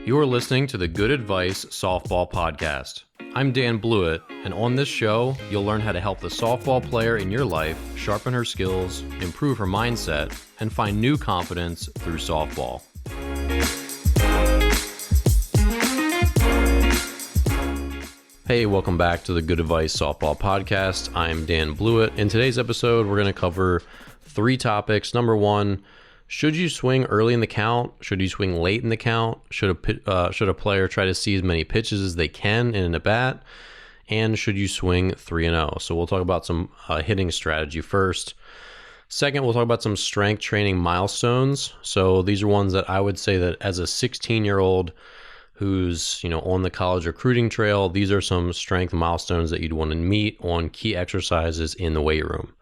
You're listening to the Good Advice Softball Podcast. I'm Dan Blewett, and on this show, you'll learn how to help the softball player in your life sharpen her skills, improve her mindset, and find new confidence through softball. Hey, welcome back to the Good Advice Softball Podcast. I'm Dan Blewett. In today's episode, we're going to cover 3 topics. Number 1, should you swing early in the count? Should you swing late in the count? Should a player try to see as many pitches as they can in an at-bat? And should you swing 3-0? So we'll talk about some hitting strategy first. Second, we'll talk about some strength training milestones. So these are ones that I would say that as a 16-year-old who's on the college recruiting trail, these are some strength milestones that you'd want to meet on key exercises in the weight room.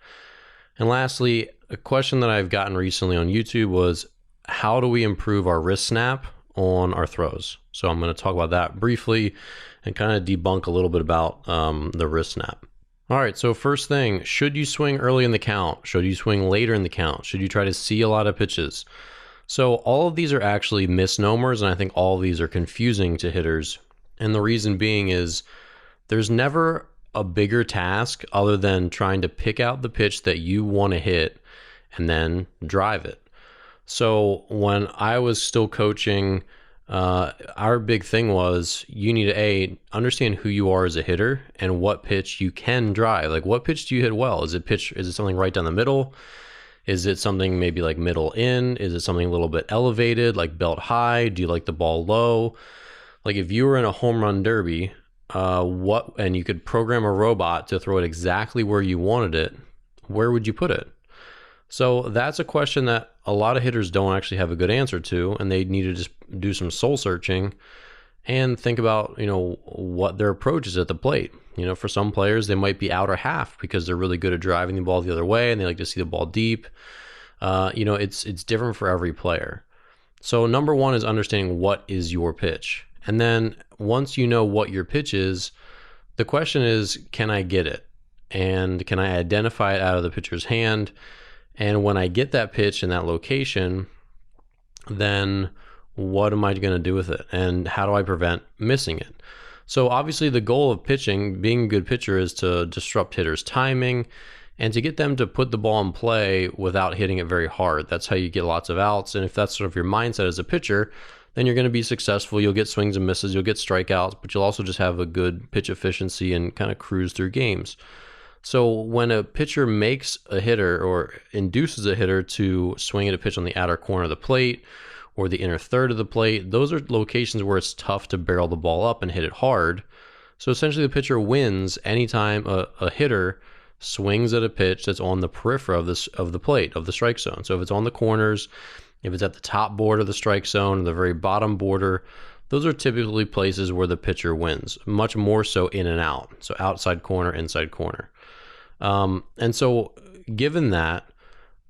And lastly, a question that I've gotten recently on YouTube was, how do we improve our wrist snap on our throws? So I'm going to talk about that briefly and kind of debunk a little bit about the wrist snap. All right, so first thing, should you swing early in the count? Should you swing later in the count? Should you try to see a lot of pitches? So all of these are actually misnomers, and I think all of these are confusing to hitters. And the reason being is there's never a bigger task other than trying to pick out the pitch that you want to hit and then drive it. So when I was still coaching, our big thing was you need to understand who you are as a hitter and what pitch you can drive. Like, what pitch do you hit well? Is it something right down the middle? Is it something maybe like middle in? Is it something a little bit elevated, like belt high? Do you like the ball low? Like, if you were in a home run derby, and you could program a robot to throw it exactly where you wanted it, where would you put it? So that's a question that a lot of hitters don't actually have a good answer to, and they need to just do some soul searching and think about, what their approach is at the plate. For some players, they might be outer half because they're really good at driving the ball the other way and they like to see the ball deep. It's different for every player. So number 1 is understanding what is your pitch. And then once you know what your pitch is, the question is, can I get it? And can I identify it out of the pitcher's hand? And when I get that pitch in that location, then what am I going to do with it? And how do I prevent missing it? So obviously the goal of pitching, being a good pitcher, is to disrupt hitters' timing and to get them to put the ball in play without hitting it very hard. That's how you get lots of outs. And if that's sort of your mindset as a pitcher, then you're going to be successful. You'll get swings and misses, you'll get strikeouts, but you'll also just have a good pitch efficiency and kind of cruise through games. So when a pitcher makes a hitter or induces a hitter to swing at a pitch on the outer corner of the plate or the inner third of the plate, those are locations where it's tough to barrel the ball up and hit it hard. So essentially the pitcher wins anytime a hitter swings at a pitch that's on the periphery of the plate, of the strike zone. So if it's on the corners, if it's at the top border of the strike zone or the very bottom border, those are typically places where the pitcher wins, much more so in and out. So outside corner, inside corner. And so given that,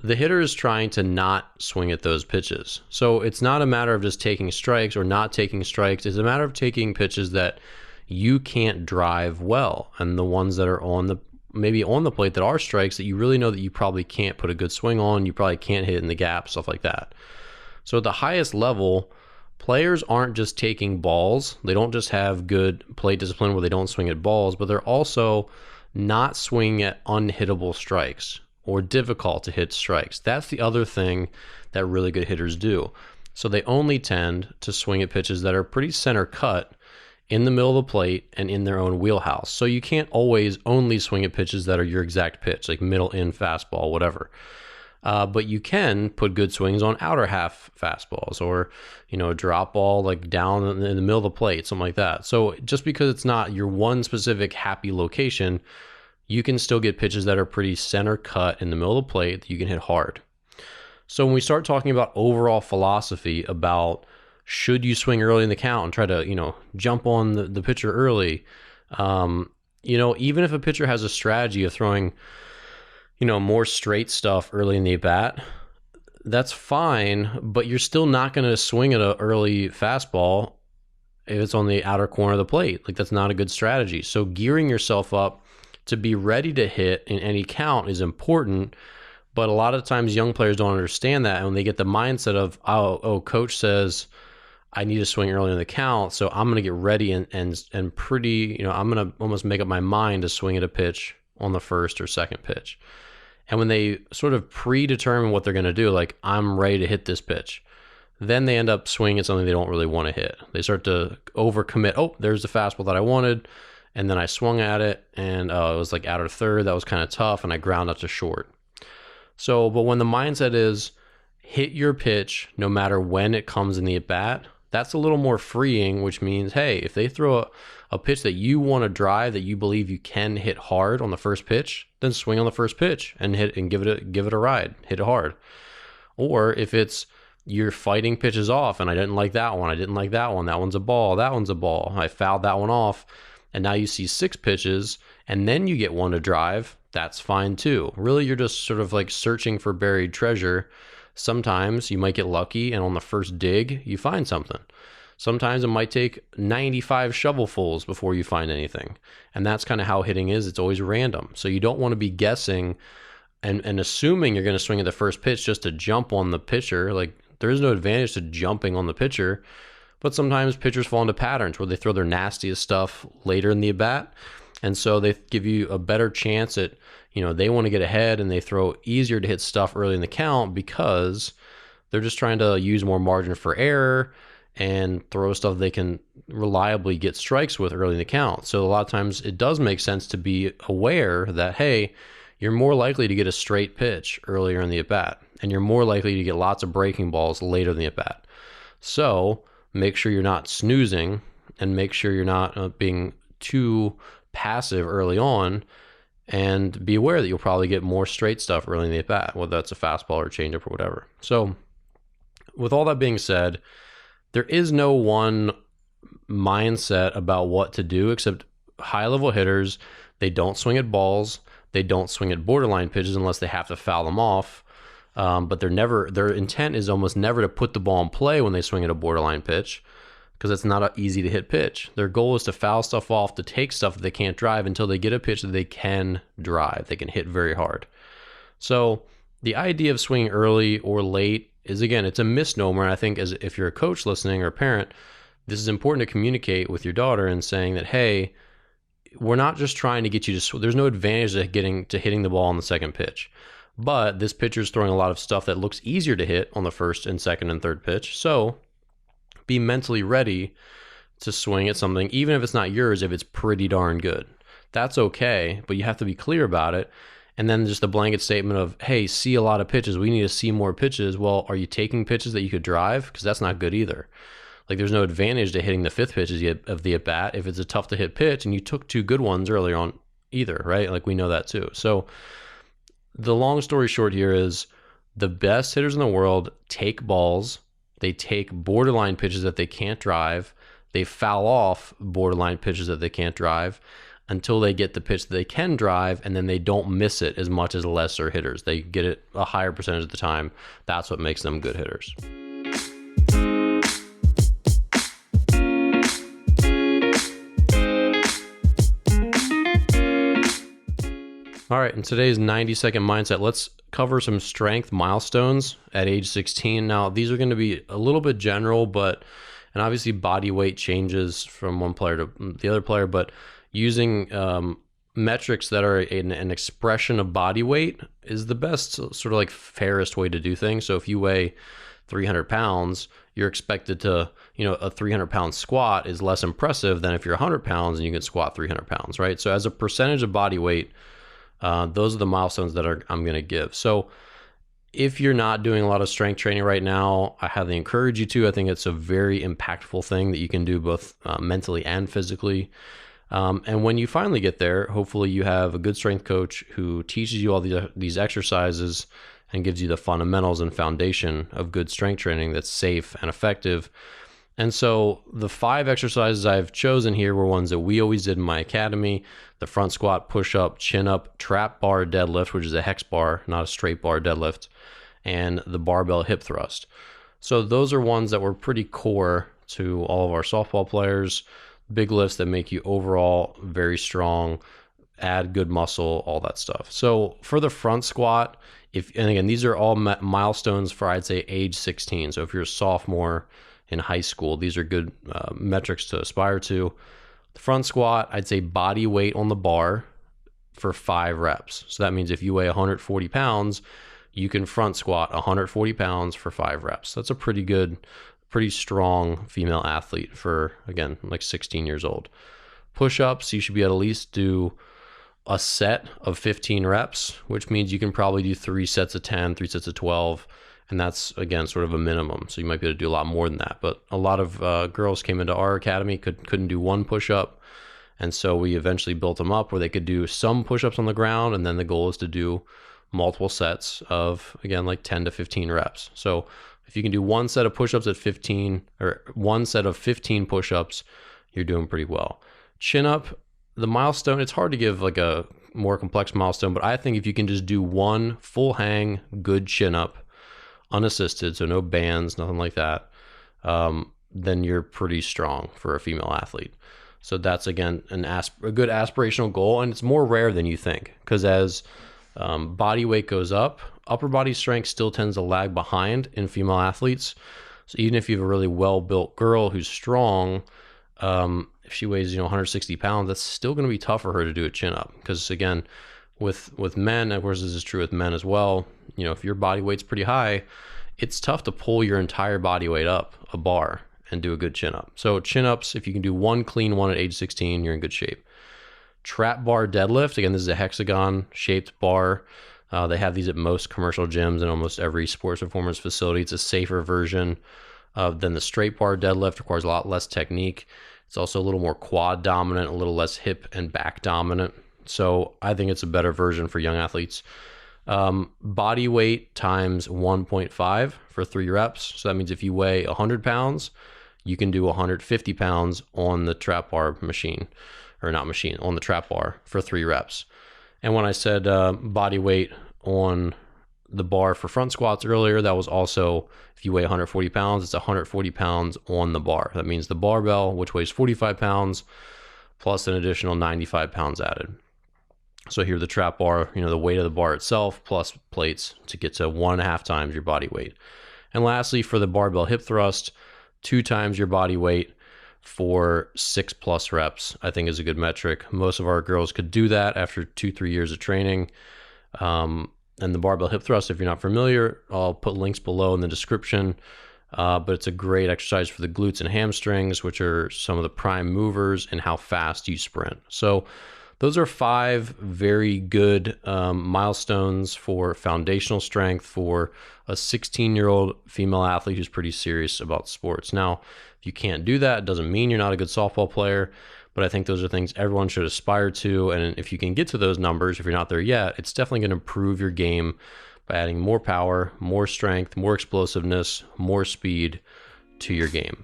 the hitter is trying to not swing at those pitches. So it's not a matter of just taking strikes or not taking strikes. It's a matter of taking pitches that you can't drive well, and the ones that are maybe on the plate that are strikes that you really know that you probably can't put a good swing on, you probably can't hit in the gap, stuff like that. So at the highest level, players aren't just taking balls. They don't just have good plate discipline where they don't swing at balls, but they're also not swinging at unhittable strikes or difficult to hit strikes. That's the other thing that really good hitters do. So they only tend to swing at pitches that are pretty center cut in the middle of the plate and in their own wheelhouse. So you can't always only swing at pitches that are your exact pitch, like middle in fastball, whatever. But you can put good swings on outer half fastballs or, a drop ball like down in the middle of the plate, something like that. So just because it's not your one specific happy location, you can still get pitches that are pretty center cut in the middle of the plate that you can hit hard. So when we start talking about overall philosophy about should you swing early in the count and try to, jump on the pitcher early, even if a pitcher has a strategy of throwing, more straight stuff early in the at-bat, that's fine, but you're still not going to swing at an early fastball if it's on the outer corner of the plate. Like, that's not a good strategy. So gearing yourself up to be ready to hit in any count is important, but a lot of times young players don't understand that, and when they get the mindset of, oh, coach says I need to swing early in the count, so I'm going to get ready and pretty, I'm going to almost make up my mind to swing at a pitch on the first or second pitch. And when they sort of predetermine what they're going to do, like I'm ready to hit this pitch, then they end up swinging at something they don't really want to hit. They start to overcommit. Oh, there's the fastball that I wanted. And then I swung at it, and it was like out of third. That was kind of tough, and I ground out to short. So, but when the mindset is hit your pitch no matter when it comes in the at-bat, that's a little more freeing, which means, hey, if they throw a pitch that you want to drive, that you believe you can hit hard on the first pitch, then swing on the first pitch and hit and give it a ride, hit it hard. Or if it's you're fighting pitches off, and I didn't like that one, that one's a ball, I fouled that one off, and now you see 6 pitches, and then you get one to drive, that's fine too. Really, you're just sort of like searching for buried treasure. Sometimes you might get lucky, and on the first dig, you find something. Sometimes it might take 95 shovelfuls before you find anything. And that's kind of how hitting is. It's always random. So you don't want to be guessing and assuming you're going to swing at the first pitch just to jump on the pitcher. Like, there is no advantage to jumping on the pitcher. But sometimes pitchers fall into patterns where they throw their nastiest stuff later in the at-bat. And so they give you a better chance at, they want to get ahead, and they throw easier to hit stuff early in the count because they're just trying to use more margin for error and throw stuff they can reliably get strikes with early in the count. So a lot of times it does make sense to be aware that, hey, you're more likely to get a straight pitch earlier in the at-bat, and you're more likely to get lots of breaking balls later in the at-bat. So make sure you're not snoozing, and make sure you're not being too passive early on, and be aware that you'll probably get more straight stuff early in the at-bat, whether that's a fastball or changeup or whatever. So with all that being said, there is no one mindset about what to do, except high-level hitters, they don't swing at balls, they don't swing at borderline pitches unless they have to foul them off, but their intent is almost never to put the ball in play when they swing at a borderline pitch, because it's not an easy to hit pitch. Their goal is to foul stuff off, to take stuff that they can't drive until they get a pitch that they can drive, they can hit very hard. So the idea of swinging early or late is, again, it's a misnomer. And I think as if you're a coach listening or a parent, this is important to communicate with your daughter and saying that, hey, we're not just trying to get you to, there's no advantage to hitting the ball on the second pitch. But this pitcher's throwing a lot of stuff that looks easier to hit on the first and second and third pitch. So be mentally ready to swing at something, even if it's not yours, if it's pretty darn good. That's okay, but you have to be clear about it. And then just a blanket statement of, hey, see a lot of pitches. We need to see more pitches. Well, are you taking pitches that you could drive? Because that's not good either. Like, there's no advantage to hitting the 5th pitch of the at-bat if it's a tough to hit pitch and you took 2 good ones earlier on either, right? Like, we know that too. So the long story short here is the best hitters in the world take balls. They take borderline pitches that they can't drive. They foul off borderline pitches that they can't drive until they get the pitch that they can drive, and then they don't miss it as much as lesser hitters. They get it a higher percentage of the time. That's what makes them good hitters. All right, in today's 90-second mindset, let's cover some strength milestones at age 16. Now, these are going to be a little bit general, and obviously body weight changes from one player to the other player, but using metrics that are an expression of body weight is the best, sort of like fairest way to do things. So if you weigh 300 pounds, you're expected to, a 300-pound squat is less impressive than if you're 100 pounds and you can squat 300 pounds, right? So as a percentage of body weight, those are the milestones that I'm going to give. So if you're not doing a lot of strength training right now, I highly encourage you to. I think it's a very impactful thing that you can do both mentally and physically. And when you finally get there, hopefully you have a good strength coach who teaches you all these exercises and gives you the fundamentals and foundation of good strength training that's safe and effective. And so the 5 exercises I've chosen here were ones that we always did in my academy: the front squat, push up, chin up, trap bar deadlift, which is a hex bar, not a straight bar deadlift, and the barbell hip thrust. So those are ones that were pretty core to all of our softball players, big lifts that make you overall very strong, add good muscle, all that stuff. So for the front squat, and again, these are all milestones for, I'd say, age 16. So if you're a sophomore in high school. These are good metrics to aspire to. The front squat, I'd say body weight on the bar for 5 reps. So that means if you weigh 140 pounds, you can front squat 140 pounds for 5 reps. That's a pretty good, pretty strong female athlete for, again, like 16 years old. Push-ups, you should be able to at least do a set of 15 reps, which means you can probably do 3 sets of 10, 3 sets of 12. And that's, again, sort of a minimum. So you might be able to do a lot more than that. But a lot of girls came into our academy, couldn't do one push-up. And so we eventually built them up where they could do some push-ups on the ground. And then the goal is to do multiple sets of, again, like 10 to 15 reps. So if you can do one set of push-ups at 15, or one set of 15 push-ups, you're doing pretty well. Chin-up, the milestone, it's hard to give like a more complex milestone, but I think if you can just do one full hang, good chin-up, unassisted, so no bands, nothing like that, then you're pretty strong for a female athlete. So that's, again, a good aspirational goal, and it's more rare than you think, because as body weight goes up, upper body strength still tends to lag behind in female athletes. So even if you have a really well-built girl who's strong, if she weighs 160 pounds, that's still going to be tough for her to do a chin-up, because, again, with men, of course, this is true with men as well, if your body weight's pretty high, it's tough to pull your entire body weight up a bar and do a good chin-up. So chin-ups, if you can do one clean one at age 16, you're in good shape. Trap bar deadlift, again, this is a hexagon-shaped bar. They have these at most commercial gyms and almost every sports performance facility. It's a safer version than the straight bar deadlift, requires a lot less technique. It's also a little more quad dominant, a little less hip and back dominant. So I think it's a better version for young athletes. Body weight times 1.5 for 3 reps. So that means if you weigh 100 pounds, you can do 150 pounds on the trap bar machine, or not machine, on the trap bar for 3 reps. And when I said body weight on the bar for front squats earlier, that was also, if you weigh 140 pounds, it's 140 pounds on the bar. That means the barbell, which weighs 45 pounds, plus an additional 95 pounds added. So here the trap bar, the weight of the bar itself plus plates to get to 1.5 times your body weight. And lastly, for the barbell hip thrust, 2 times your body weight for 6+ reps, I think is a good metric. Most of our girls could do that after 2-3 years of training. And the barbell hip thrust, if you're not familiar, I'll put links below in the description. But it's a great exercise for the glutes and hamstrings, which are some of the prime movers in how fast you sprint. So those are 5 very good milestones for foundational strength for a 16-year-old female athlete who's pretty serious about sports. Now, if you can't do that, it doesn't mean you're not a good softball player, but I think those are things everyone should aspire to. And if you can get to those numbers, if you're not there yet, it's definitely going to improve your game by adding more power, more strength, more explosiveness, more speed to your game.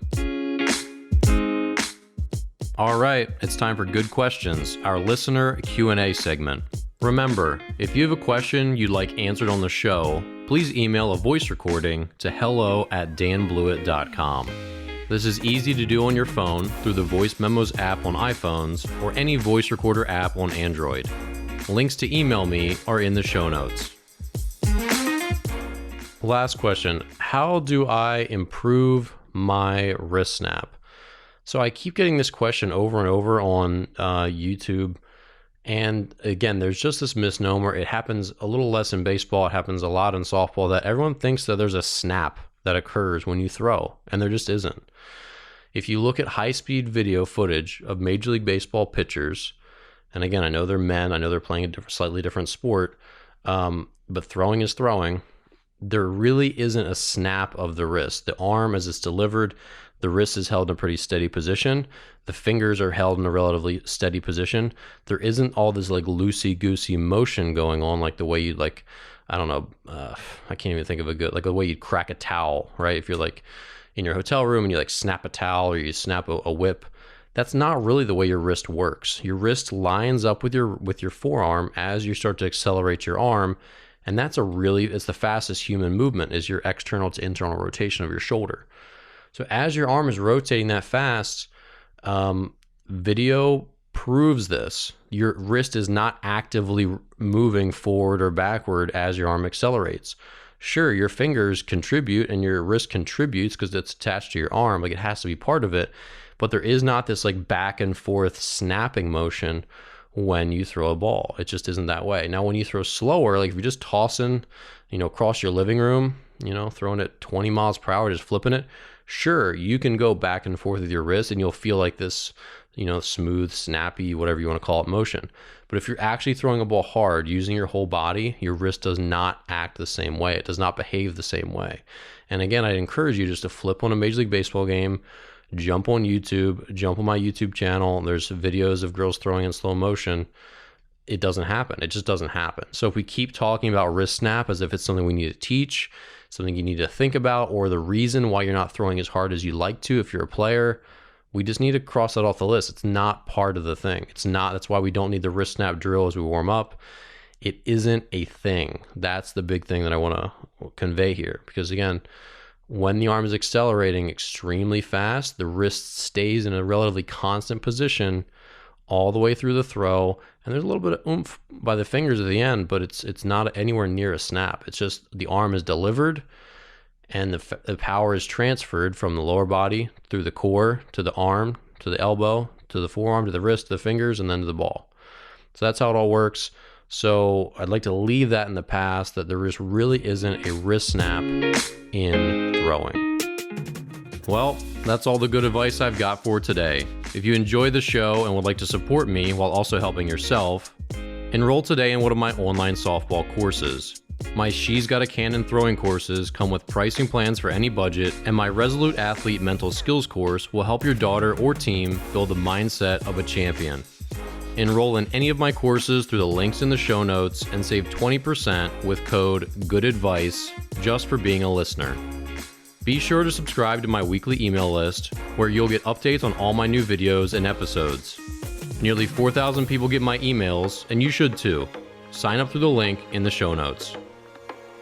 All right, it's time for Good Questions, our listener Q&A segment. Remember, if you have a question you'd like answered on the show, please email a voice recording to hello@danblewett.com. This is easy to do on your phone through the Voice Memos app on iPhones or any voice recorder app on Android. Links to email me are in the show notes. Last question, how do I improve my wrist snap? So I keep getting this question over and over on YouTube. And again, there's just this misnomer. It happens a little less in baseball. It happens a lot in softball, that everyone thinks that there's a snap that occurs when you throw, and there just isn't. If you look at high-speed video footage of Major League Baseball pitchers, and again, I know they're men, I know they're playing a slightly different sport, but throwing is throwing. There really isn't a snap of the wrist. The arm, as it's delivered, the wrist is held in a pretty steady position. The fingers are held in a relatively steady position. There isn't all this like loosey-goosey motion going on, like the way you'd I can't even think of like the way you'd crack a towel, right? If you're like in your hotel room and you like snap a towel or you snap a whip, that's not really the way your wrist works. Your wrist lines up with your forearm as you start to accelerate your arm. And it's the fastest human movement, is your external to internal rotation of your shoulder. So as your arm is rotating that fast, video proves this. Your wrist is not actively moving forward or backward as your arm accelerates. Sure, your fingers contribute and your wrist contributes because it's attached to your arm. Like, it has to be part of it. But there is not this like back and forth snapping motion when you throw a ball. It just isn't that way. Now, when you throw slower, like if you're just tossing, across your living room, throwing it 20 miles per hour, just flipping it, sure, you can go back and forth with your wrist and you'll feel like this, smooth, snappy, whatever you want to call it, motion. But if you're actually throwing a ball hard, using your whole body, your wrist does not act the same way. It does not behave the same way. And again, I'd encourage you just to flip on a Major League Baseball game, jump on YouTube, jump on my YouTube channel. There's videos of girls throwing in slow motion. It doesn't happen. It just doesn't happen. So if we keep talking about wrist snap as if it's something we need to teach, something you need to think about, or the reason why you're not throwing as hard as you'd like to if you're a player, we just need to cross that off the list. It's not part of the thing. It's not. That's why we don't need the wrist snap drill as we warm up. It isn't a thing. That's the big thing that I want to convey here. Because again, when the arm is accelerating extremely fast, the wrist stays in a relatively constant position all the way through the throw. And there's a little bit of oomph by the fingers at the end, but it's not anywhere near a snap. It's just the arm is delivered and the power is transferred from the lower body through the core to the arm, to the elbow, to the forearm, to the wrist, to the fingers, and then to the ball. So that's how it all works. So I'd like to leave that in the past, that there just really isn't a wrist snap in throwing. Well, that's all the good advice I've got for today. If you enjoy the show and would like to support me while also helping yourself, enroll today in one of my online softball courses. My She's Got a Cannon throwing courses come with pricing plans for any budget, and my Resolute Athlete Mental Skills course will help your daughter or team build the mindset of a champion. Enroll in any of my courses through the links in the show notes and save 20% with code GOODADVICE just for being a listener. Be sure to subscribe to my weekly email list where you'll get updates on all my new videos and episodes. Nearly 4,000 people get my emails, and you should too. Sign up through the link in the show notes.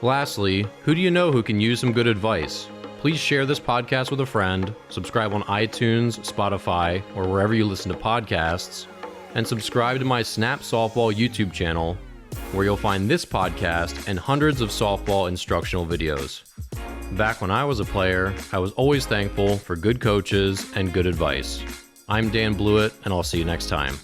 Lastly, who do you know who can use some good advice? Please share this podcast with a friend, subscribe on iTunes, Spotify, or wherever you listen to podcasts, and subscribe to my Snap Softball YouTube channel, where you'll find this podcast and hundreds of softball instructional videos. Back when I was a player, I was always thankful for good coaches and good advice. I'm Dan Blewett, and I'll see you next time.